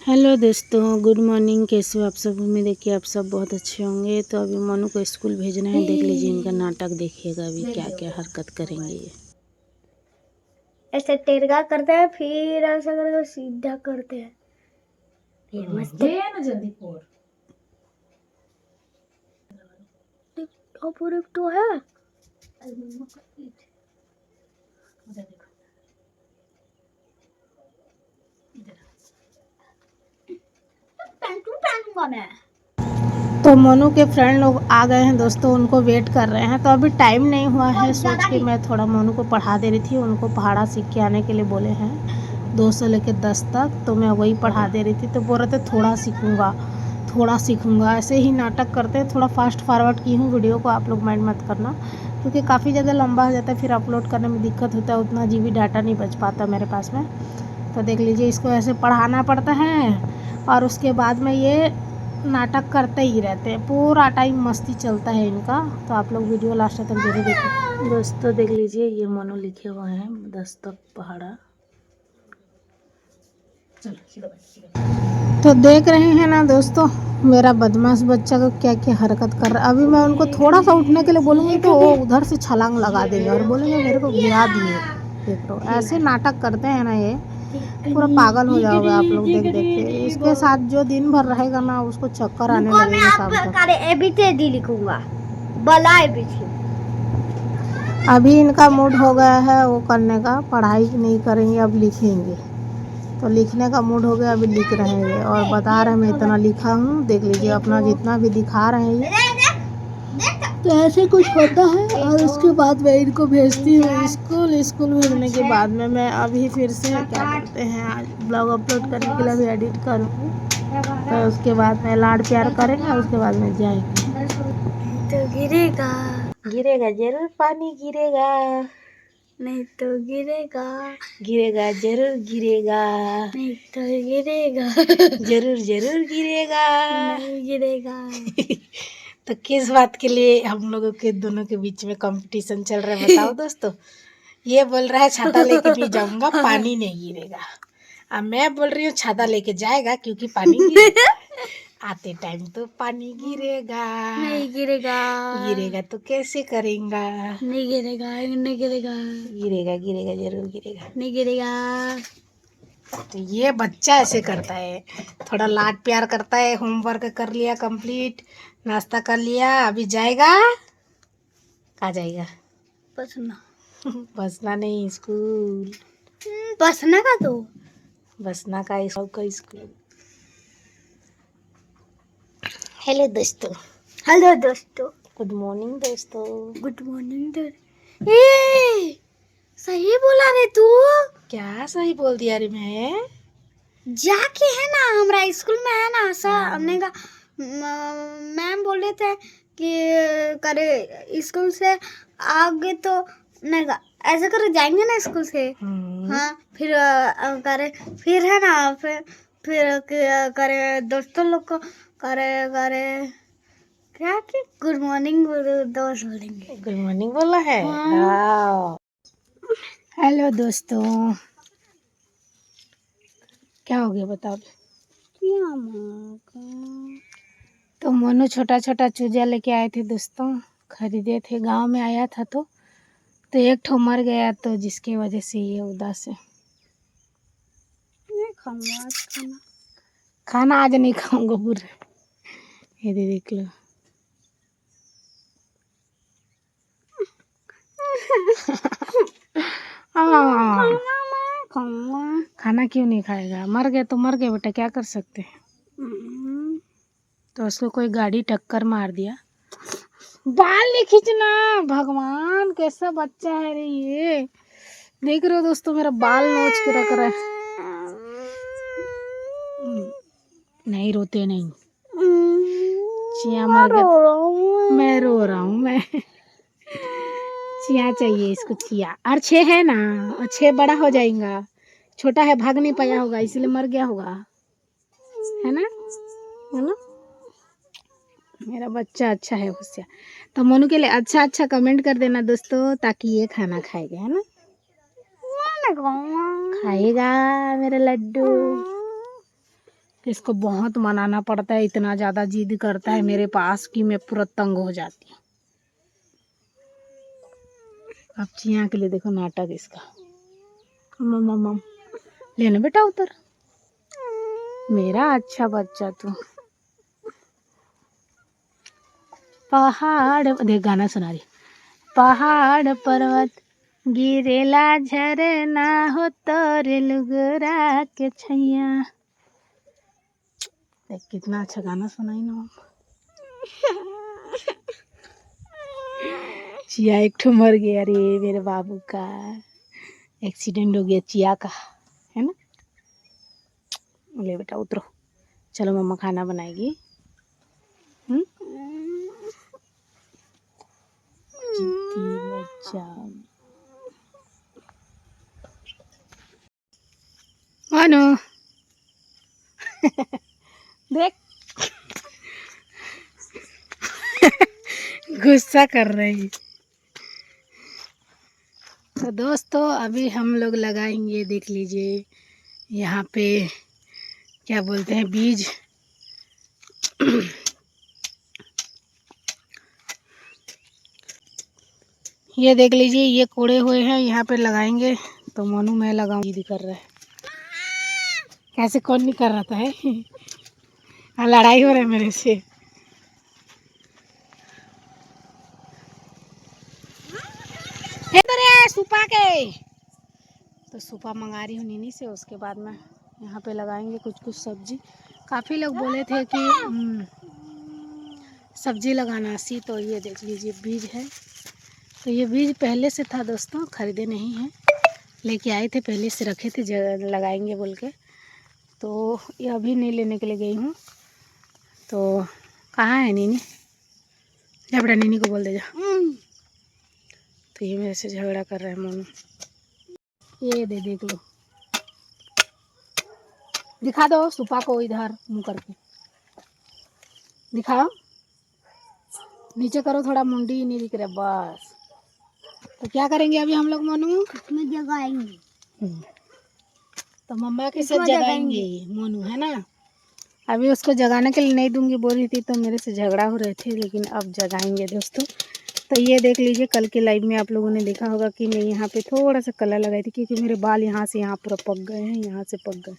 Hello दोस्तों, good morning. कैसे हो आप सब? उम्मीद है कि आप सब बहुत अच्छे होंगे। तो अभी मनु को स्कूल भेजना है। देख लीजिए इनका नाटक, देखिएगा अभी क्या क्या हरकत करेंगे ये। ऐसे टेढ़ा करते हैं, फिर ऐसा करके सीधा करते हैं। ये मस्त है ना, जल्दी फोड़। और एक तो है मैं। तो मोनू के फ्रेंड लोग आ गए हैं दोस्तों, उनको वेट कर रहे हैं। तो अभी टाइम नहीं हुआ है, सोच के मैं थोड़ा मोनू को पढ़ा दे रही थी। उनको पहाड़ा सीख के आने के लिए बोले हैं 2 से लेकर 10 तक, तो मैं वही पढ़ा दे रही थी। तो बोल रहे थे थोड़ा सीखूंगा। ऐसे ही नाटक करते हैं। थोड़ा फास्ट फॉरवर्ड की हूँ वीडियो को, आप लोग माइंड मत करना, क्योंकि काफ़ी ज़्यादा लंबा हो जाता है, फिर अपलोड करने में दिक्कत होता है। उतना GB डाटा नहीं बच पाता मेरे पास में। तो देख लीजिए, इसको ऐसे पढ़ाना पड़ता है और उसके बाद में ये नाटक करते ही रहते हैं। पूरा टाइम मस्ती चलता है इनका। तो आप लोग वीडियो लास्ट तक जरूर देखें दोस्तों। देख लीजिए, ये मोनू लिखे हुए हैं 10 तक पहाड़ा। तो देख रहे हैं ना दोस्तों, मेरा बदमाश बच्चा को क्या क्या हरकत कर रहा है। अभी मैं उनको थोड़ा सा उठने के लिए बोलूँगी तो वो उधर से छलांग लगा देंगे और बोलेंगे मेरे को गिरा दिए। देख लो, ऐसे नाटक करते हैं ना ये, पूरा पागल हो जाओगे आप लोग देख देख के। इसके साथ जो दिन भर रहेगा ना, उसको चक्कर आने लगेगा शाम तक। लिखूंगा बला अभी इनका मूड हो गया है वो करने का, पढ़ाई नहीं करेंगे, अब लिखेंगे। तो लिखने का मूड हो गया, अभी लिख रहेंगे और बता रहे हैं मैं इतना लिखा हूँ। देख लीजिए, अपना जितना भी दिखा रहे हैं ये। तो ऐसे कुछ होता है और उसके बाद मैं इनको भेजती हूँ स्कूल भेजने के बाद में मैं अभी फिर से क्या करते हैं, आज ब्लॉग अपलोड करने के लिए अभी एडिट करूँगी। तो उसके बाद में लाड प्यार करेंगे और उसके बाद में जाएंगे। तो गिरेगा जरूर, पानी गिरेगा, नहीं तो गिरेगा जरूर गिरेगा, नहीं तो गिरेगा जरूर गिरेगा। नहीं गिरेगा। तो किस बात के लिए हम लोगों के दोनों के बीच में कंपटीशन चल रहा है बताओ दोस्तों। ये बोल रहा है छाता लेके भी जाऊंगा, पानी नहीं गिरेगा। अब मैं बोल रही हूँ छाता लेके जाएगा क्योंकि पानी गिरेगा। आते टाइम तो पानी गिरेगा। नहीं गिरेगा तो कैसे करेंगा? नहीं गिरेगा जरूर गिरेगा। नहीं गिरेगा। तो ये बच्चा ऐसे करता है, थोड़ा लाड प्यार करता है। होमवर्क कर लिया कंप्लीट, नाश्ता कर लिया, अभी जाएगा। कहाँ जाएगा? बसना बसना नहीं, स्कूल। बसना का तो बसना का स्कूल। हेलो दोस्तों, गुड मॉर्निंग दोस्तों। Good morning. ए सही बोला रे तू। क्या सही बोल दिया रे मैं? जाके है ना हमारा स्कूल में है ना सर, हमने का मैम बोले थे कि करे स्कूल से आगे तो नहीं का ऐसे करे जाएंगे ना स्कूल से। हाँ फिर करे फिर है ना फिर करे दोस्तों लोग को करे क्या कि गुड मॉर्निंग दोस्त बोलेंगे। गुड मॉर्निंग बोला है। हाँ। हेलो दोस्तों, क्या हो गया बताओ? तो मोनू छोटा छोटा चूजा लेके आए थे दोस्तों, खरीदे थे, गांव में आया था। तो एक ठो मर गया, तो जिसकी वजह से ये उदास है। खाना आज नहीं खाऊंगा पूरा। ये दे देख लो। खाना क्यों नहीं खाएगा? मर गया तो मर गया बेटा, क्या कर सकते हैं। तो उसको कोई गाड़ी टक्कर मार दिया। बाल नहीं खींचना, भगवान कैसा बच्चा है रे ये। देख रहे हो दोस्तों, मेरा बाल नोच के रख रहा है। नहीं रोते नहीं, चिया मर गया। मैं रो रहा हूँ मैं। चिया चाहिए इसको, चिया। और 6 है ना, और 6 बड़ा हो जाएगा। छोटा है, भाग नहीं पाया होगा, इसलिए मर गया होगा, है ना? बोलो, मेरा बच्चा अच्छा है, होशियार। तो मोनू के लिए अच्छा कमेंट कर देना दोस्तों, ताकि ये खाना खाएगा, है ना? खाएगा मेरा लड्डू। इसको बहुत मनाना पड़ता है, इतना ज़्यादा जिद करता है मेरे पास कि मैं पूरा तंग हो जाती हूँ। अब चिया के लिए देखो नाटक इसका। मम लेना बेटा उतर, मेरा अच्छा बच्चा तू। पहाड़ देख गाना सुना रही, पहाड़ पर्वत गिरेला झरना हो तोरे लुगरा के छैया। देख कितना अच्छा गाना सुनाई ना। चिया एक ठो मर गया रे मेरे बाबू का, एक्सीडेंट हो गया चिया का, है ना। ले बेटा उतरो, चलो मम्मा खाना बनाएगी। जीती बच्चा मानो देख गुस्सा कर रही। तो दोस्तों अभी हम लोग लगाएंगे, देख लीजिए यहाँ पे क्या बोलते हैं बीज। ये देख लीजिए ये कोड़े हुए हैं, यहाँ पे लगाएंगे। तो मोनू मैं लगाऊंगी, दीदी कर रहा है। कैसे कौन नहीं कर रहा था है। हाँ लड़ाई हो रहा है मेरे से। सुपा के तो सुपा मंगा रही हूँ नीनी से, उसके बाद में यहाँ पे लगाएंगे कुछ कुछ सब्जी। काफ़ी लोग बोले थे कि सब्जी लगाना सी, तो ये देख लीजिए बीज है। तो ये बीज पहले से था दोस्तों, खरीदे नहीं हैं, लेके आए थे पहले से रखे थे लगाएंगे बोल के। तो ये अभी नहीं लेने के लिए गई हूँ। तो कहाँ है नीनी, जा बेटा नीनी को बोल दे जा। तो ये मेरे से झगड़ा कर रहा है मोनू। ये दे देख लो, दिखा दो सुपा को, इधर मुँह करके दिखाओ, नीचे करो थोड़ा, मुंडी नहीं दिख रहा बस। तो क्या करेंगे अभी हम लोग मोनू, इसमें जगाएंगे। तो मम्मा के साथ जगाएंगे मोनू, है ना। अभी उसको जगाने के लिए नहीं दूंगी बोल रही थी, तो मेरे से झगड़ा हो रहे थे, लेकिन अब जगाएंगे दोस्तों। तो ये देख लीजिए कल के लाइव में आप लोगों ने देखा होगा कि मैं यहाँ पे थोड़ा सा कलर लगाई थी, क्योंकि मेरे बाल यहाँ से यहाँ पूरा पक गए हैं, यहाँ से पक गए।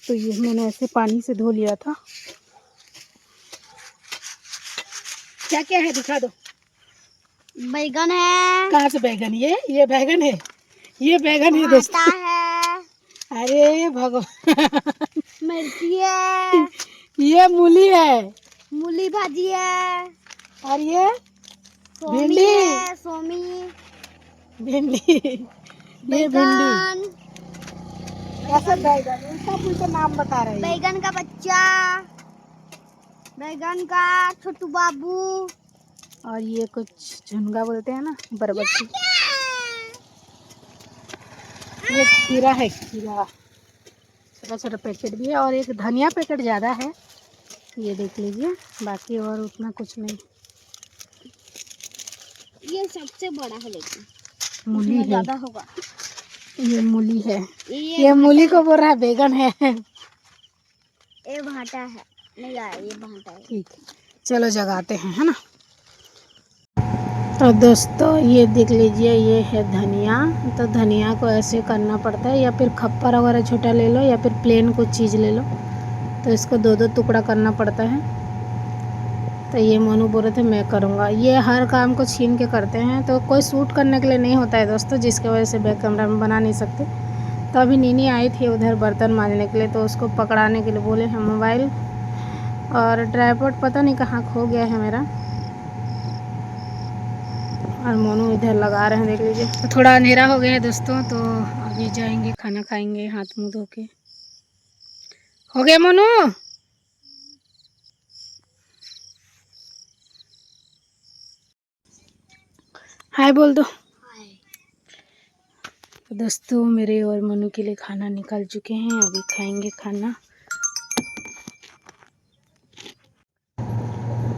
तो ये मैंने ऐसे पानी से धो लिया था। क्या क्या है दिखा दो। बैगन है। कहाँ से बैगन, ये बैगन है, ये बैगन है दोस्तों है। अरे भगवान मिर्ची है। ये मूली है, मूली भाजी है। और ये भिंडी है, सोमी भिंडी, ये भिंडी। कैसे बैगन, इसका पूरा नाम बता रहे हैं। बैगन का बच्चा, बैगन का छोटू बाबू, और ये कुछ झुनगा बोलते हैं ना, बरबट्टी। ये खीरा है, खीरा छोटा छोटा पैकेट भी है, और एक धनिया पैकेट ज़्यादा है, ये देख लीजिए। बाकी और उतना कुछ नहीं। ये सबसे बड़ा है, लेकिन मूली है, ज़्यादा होगा। ये मूली है, ये मूली को बोल रहा है बैगन है। ये भाटा है, नहीं आया, ये भाटा है। ठीक है चलो जगाते हैं, है ना। तो दोस्तों ये देख लीजिए ये है धनिया। तो धनिया को ऐसे करना पड़ता है, या फिर खप्पर वगैरह छोटा ले लो, या फिर प्लेन कुछ चीज़ ले लो। तो इसको दो दो टुकड़ा करना पड़ता है। तो ये मोनू बोल रहे थे मैं करूँगा, ये हर काम को छीन के करते हैं। तो कोई शूट करने के लिए नहीं होता है दोस्तों, जिसकी वजह से बैक कैमरा में बना नहीं सकते। तो अभी नीनी आई थी उधर बर्तन मांजने के लिए, तो उसको पकड़ाने के लिए बोले हैं मोबाइल, और ट्राइपॉड पता नहीं कहाँ खो गया है मेरा। और मोनू इधर लगा रहे हैं, देख लीजिए। तो थोड़ा अंधेरा हो गया है दोस्तों, तो अभी जाएंगे खाना खाएंगे हाथ मुँह धो के। हो गया मोनू, हाय बोल दो। तो दोस्तों मेरे और मोनू के लिए खाना निकाल चुके हैं, अभी खाएंगे खाना।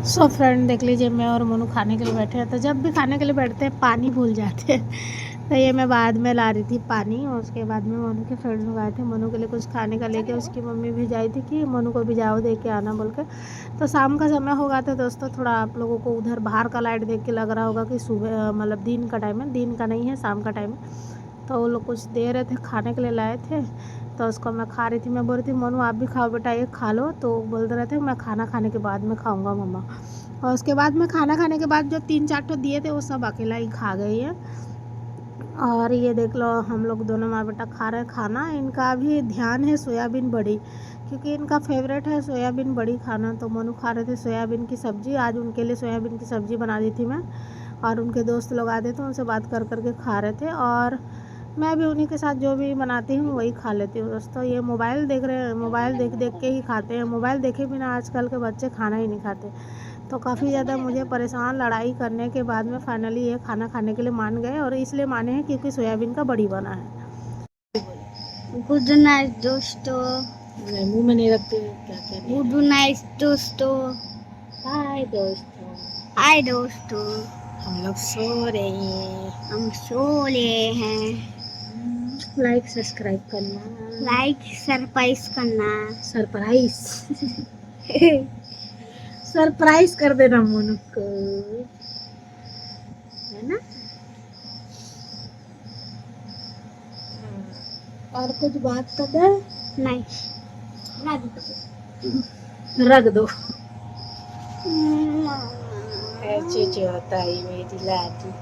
सो फ्रेंड देख लीजिए मैं और मोनू खाने के लिए बैठे हैं। तो जब भी खाने के लिए बैठते हैं पानी भूल जाते हैं, तो ये मैं बाद में ला रही थी पानी, और उसके बाद में मोनू के फ्रेंड लोग आए थे मोनू के लिए कुछ खाने का लेके। उसकी मम्मी भी जाई थी कि मोनू को भी जाओ दे के आना बोल के। तो शाम का समय होगा तो दोस्तों थोड़ा आप लोगों को उधर बाहर का लाइट देख के लग रहा होगा कि सुबह मतलब दिन का टाइम है, दिन का नहीं है, शाम का टाइम है। तो वो लोग कुछ दे रहे थे खाने के लिए लाए थे, तो उसको मैं खा रही थी। मैं बोल रही थी मोनू आप भी खाओ बेटा, ये खा लो। तो बोल रहे थे मैं खाना खाने के बाद में खाऊंगा मम्मा। और उसके बाद में खाना खाने के बाद जो 3-4 ठो दिए थे वो सब अकेला ही खा गई है। और ये देख लो हम लोग दोनों माँ बेटा खा रहे हैं खाना। इनका भी ध्यान है सोयाबीन बड़ी, क्योंकि इनका फेवरेट है सोयाबीन बड़ी खाना। तो मोनू खा रहे थे सोयाबीन की सब्ज़ी। आज उनके लिए सोयाबीन की सब्ज़ी बना दी थी मैं, और उनके दोस्त लोग आते थे उनसे बात कर कर के खा रहे थे। और मैं भी उन्हीं के साथ जो भी बनाती हूँ वही खा लेती हूँ दोस्तों। ये मोबाइल देख रहे हैं, मोबाइल देख देख के ही खाते हैं। मोबाइल देखे बिना आजकल के बच्चे खाना ही नहीं खाते। तो काफ़ी ज़्यादा मुझे परेशान लड़ाई करने के बाद में फाइनली ये खाना खाने के लिए मान गए, और इसलिए माने हैं क्योंकि सोयाबीन का बड़ी बना है। गुड नाइट दोस्तों। मुंह में नहीं रखते क्या क्या। गुड नाइट दोस्तों। हाय दोस्तों, हाय दोस्तों। हम लोग सो रहे हैं। हम सो रहे हैं। लाइक सब्सक्राइब करना, लाइक सरप्राइज करना। सरप्राइज सरप्राइज कर देना मोनू को, है ना। और कुछ बात कर दे। नहीं रख दो। ऐसे होता है मेरी लाडी।